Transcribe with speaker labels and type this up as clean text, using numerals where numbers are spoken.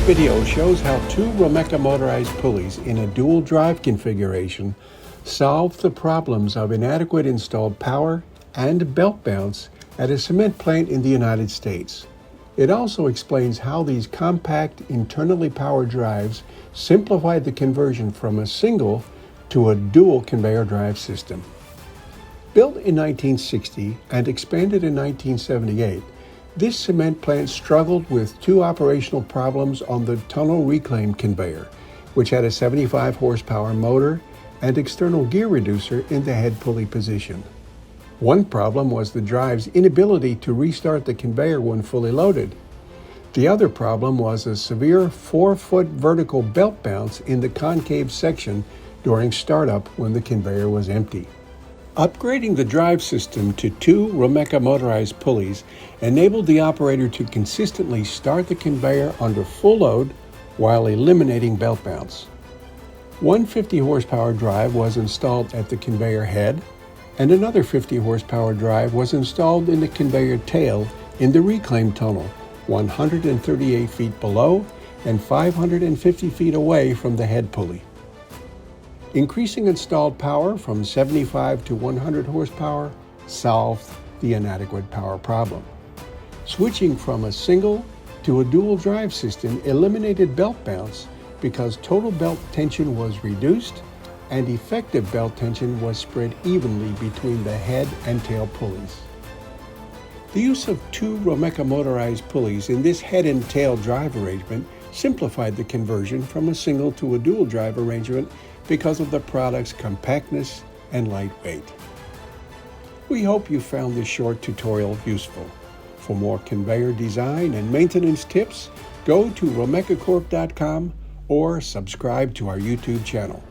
Speaker 1: video shows how two Rulmeca motorized pulleys in a dual drive configuration solve the problems of inadequate installed power and belt bounce at a cement plant in the United States. It also explains how these compact, internally powered drives simplified the conversion from a single to a dual conveyor drive system. Built in 1960 and expanded in 1978, this cement plant struggled with two operational problems on the tunnel reclaim conveyor, which had a 75 horsepower motor and external gear reducer in the head pulley position. One problem was the drive's inability to restart the conveyor when fully loaded. The other problem was a severe 4-foot vertical belt bounce in the concave section during startup when the conveyor was empty. Upgrading the drive system to two Rulmeca motorized pulleys enabled the operator to consistently start the conveyor under full load while eliminating belt bounce. One 50 horsepower drive was installed at the conveyor head, and another 50 horsepower drive was installed in the conveyor tail in the reclaim tunnel, 138 feet below and 550 feet away from the head pulley. Increasing installed power from 75 to 100 horsepower solved the inadequate power problem. Switching from a single to a dual drive system eliminated belt bounce because total belt tension was reduced and effective belt tension was spread evenly between the head and tail pulleys. The use of two Rulmeca motorized pulleys in this head and tail drive arrangement simplified the conversion from a single to a dual drive arrangement because of the product's compactness and lightweight. We hope you found this short tutorial useful. For more conveyor design and maintenance tips, go to rulmecacorp.com or subscribe to our YouTube channel.